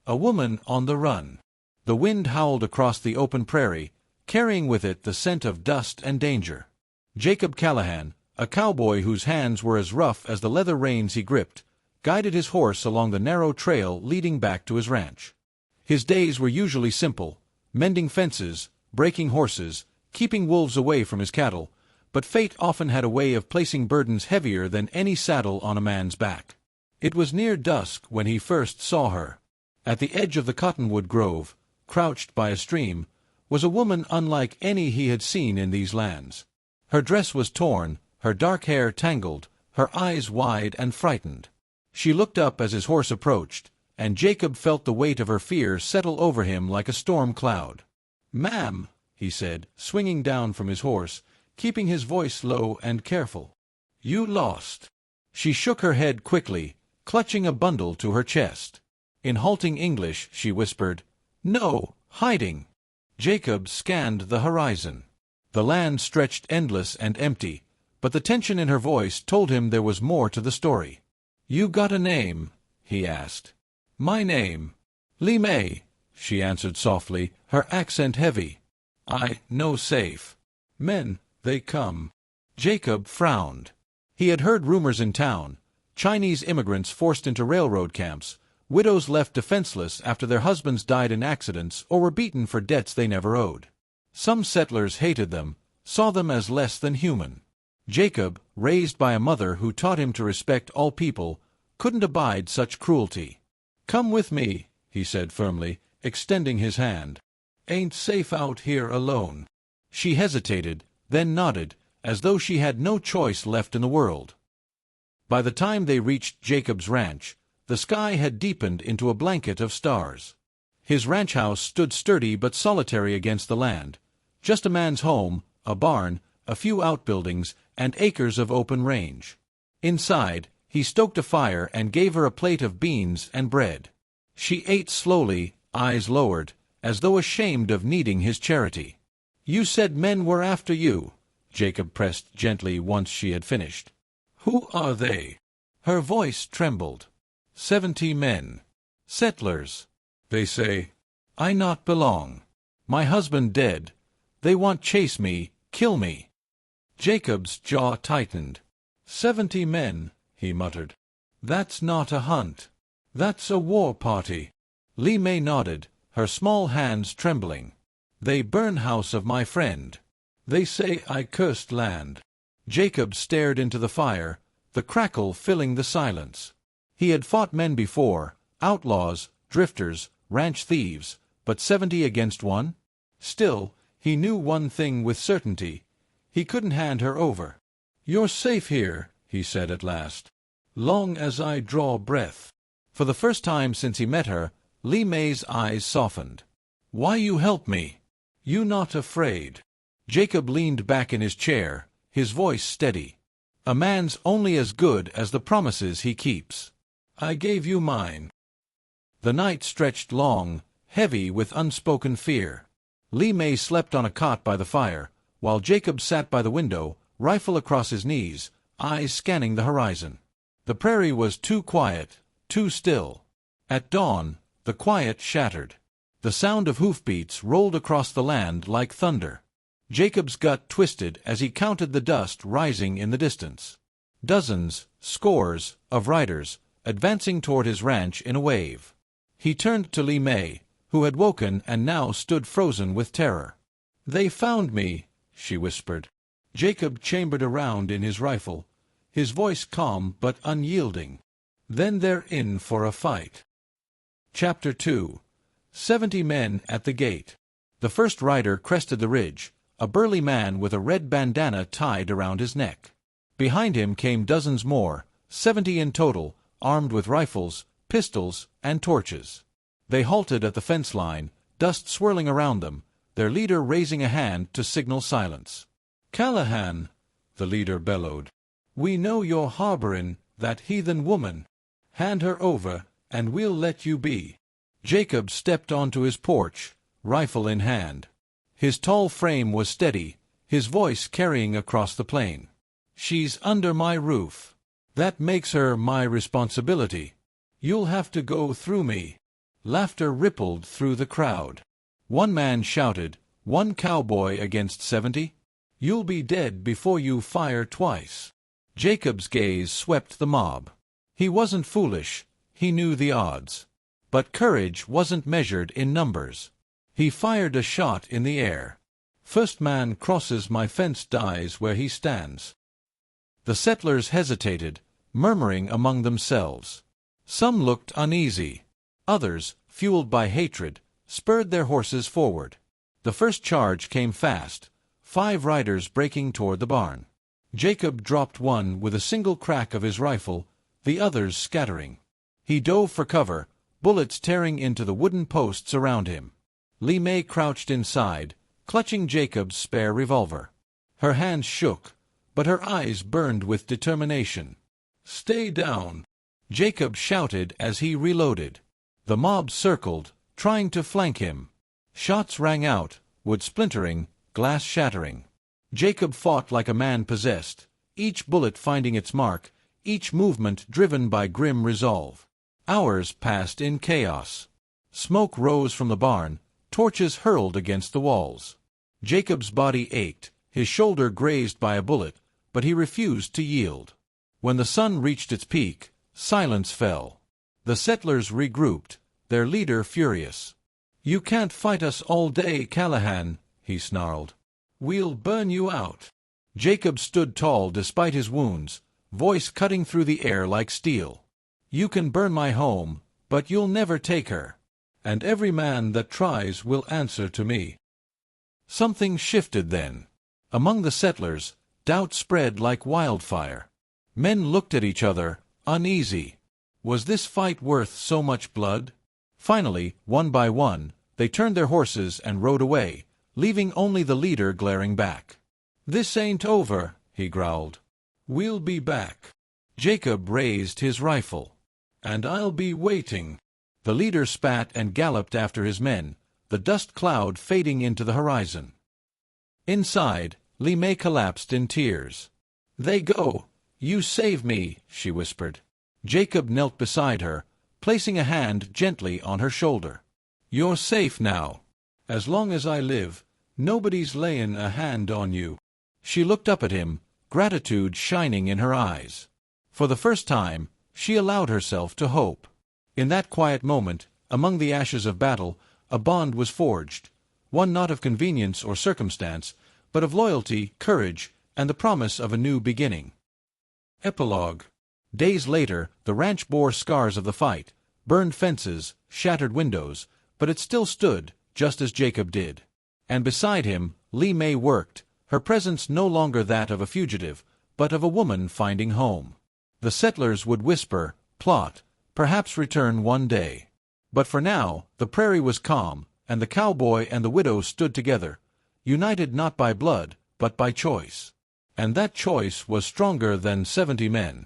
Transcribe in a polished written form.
A woman on the run. The wind howled across the open prairie, carrying with it the scent of dust and danger. Jacob Callahan, a cowboy whose hands were as rough as the leather reins he gripped, guided his horse along the narrow trail leading back to his ranch. His days were usually simple: mending fences, breaking horses, keeping wolves away from his cattle, but fate often had a way of placing burdens heavier than any saddle on a man's back. It was near dusk when he first saw her. At the edge of the cottonwood grove, crouched by a stream, was a woman unlike any he had seen in these lands. Her dress was torn, her dark hair tangled, her eyes wide and frightened. She looked up as his horse approached, and Jacob felt the weight of her fear settle over him like a storm cloud. "Ma'am," he said, swinging down from his horse, keeping his voice low and careful. "You lost." She shook her head quickly, clutching a bundle to her chest. In halting English she whispered, "No, hiding." Jacob scanned the horizon. The land stretched endless and empty, but the tension in her voice told him there was more to the story. "You got a name?" he asked. "My name? Li Mei," she answered softly, her accent heavy. "I no safe. Men, they come." Jacob frowned. He had heard rumors in town: Chinese immigrants forced into railroad camps, widows left defenseless after their husbands died in accidents or were beaten for debts they never owed. Some settlers hated them, saw them as less than human. Jacob, raised by a mother who taught him to respect all people, couldn't abide such cruelty. "Come with me," he said firmly, extending his hand. "Ain't safe out here alone." She hesitated, then nodded, as though she had no choice left in the world. By the time they reached Jacob's ranch, the sky had deepened into a blanket of stars. His ranch house stood sturdy but solitary against the land. Just a man's home, a barn, a few outbuildings, and acres of open range. Inside, he stoked a fire and gave her a plate of beans and bread. She ate slowly, eyes lowered, as though ashamed of needing his charity. "You said men were after you," Jacob pressed gently once she had finished. "Who are they?" Her voice trembled. 70 men. Settlers. They say, I not belong. My husband dead. They want chase me, kill me." Jacob's jaw tightened. 70 men, he muttered. "That's not a hunt. That's a war party." Li Mei nodded, her small hands trembling. "They burn house of my friend. They say I cursed land." Jacob stared into the fire, the crackle filling the silence. He had fought men before, outlaws, drifters, ranch thieves, but 70 against one? Still, he knew one thing with certainty: he couldn't hand her over. "You're safe here," he said at last. "Long as I draw breath." For the first time since he met her, Li Mei's eyes softened. "Why you help me? You not afraid?" Jacob leaned back in his chair, his voice steady. "A man's only as good as the promises he keeps. I gave you mine." The night stretched long, heavy with unspoken fear. Li Mei slept on a cot by the fire, while Jacob sat by the window, rifle across his knees, eyes scanning the horizon. The prairie was too quiet, too still. At dawn, the quiet shattered. The sound of hoofbeats rolled across the land like thunder. Jacob's gut twisted as he counted the dust rising in the distance. Dozens, scores, of riders, advancing toward his ranch in a wave. He turned to Li Mei, who had woken and now stood frozen with terror. "They found me," she whispered. Jacob chambered around in his rifle, his voice calm but unyielding. "Then they're in for a fight." Chapter 2. 70 men at the gate. The first rider crested the ridge, a burly man with a red bandana tied around his neck. Behind him came dozens more, 70 in total, armed with rifles, pistols, and torches. They halted at the fence line, dust swirling around them, their leader raising a hand to signal silence. "Callahan," the leader bellowed, "we know you're harboring that heathen woman. Hand her over, and we'll let you be." Jacob stepped onto his porch, rifle in hand. His tall frame was steady, his voice carrying across the plain. "She's under my roof. That makes her my responsibility. You'll have to go through me." Laughter rippled through the crowd. One man shouted, "1 cowboy against 70? You'll be dead before you fire twice." Jacob's gaze swept the mob. He wasn't foolish, he knew the odds. But courage wasn't measured in numbers. He fired a shot in the air. "First man crosses my fence dies where he stands." The settlers hesitated, murmuring among themselves. Some looked uneasy. Others, fueled by hatred, spurred their horses forward. The first charge came fast, 5 riders breaking toward the barn. Jacob dropped one with a single crack of his rifle, the others scattering. He dove for cover, bullets tearing into the wooden posts around him. Li Mei crouched inside, clutching Jacob's spare revolver. Her hands shook, but her eyes burned with determination. "Stay down!" Jacob shouted as he reloaded. The mob circled, trying to flank him. Shots rang out, wood splintering, glass shattering. Jacob fought like a man possessed, each bullet finding its mark, each movement driven by grim resolve. Hours passed in chaos. Smoke rose from the barn, torches hurled against the walls. Jacob's body ached, his shoulder grazed by a bullet, but he refused to yield. When the sun reached its peak, silence fell. The settlers regrouped, their leader furious. "You can't fight us all day, Callahan," he snarled. "We'll burn you out." Jacob stood tall despite his wounds, voice cutting through the air like steel. "You can burn my home, but you'll never take her. And every man that tries will answer to me." Something shifted then. Among the settlers, doubt spread like wildfire. Men looked at each other, uneasy. Was this fight worth so much blood? Finally, one by one, they turned their horses and rode away, leaving only the leader glaring back. "This ain't over," he growled. "We'll be back." Jacob raised his rifle. "And I'll be waiting." The leader spat and galloped after his men, the dust cloud fading into the horizon. Inside, Li Mei collapsed in tears. "They go. You save me," she whispered. Jacob knelt beside her, placing a hand gently on her shoulder. "You're safe now. As long as I live, nobody's layin' a hand on you." She looked up at him, gratitude shining in her eyes. For the first time, she allowed herself to hope. In that quiet moment, among the ashes of battle, a bond was forged, one not of convenience or circumstance, but of loyalty, courage, and the promise of a new beginning. Epilogue. Days later, the ranch bore scars of the fight, burned fences, shattered windows, but it still stood, just as Jacob did. And beside him, Li Mei worked, her presence no longer that of a fugitive, but of a woman finding home. The settlers would whisper, plot, perhaps return one day. But for now, the prairie was calm, and the cowboy and the widow stood together, united not by blood, but by choice. And that choice was stronger than 70 men.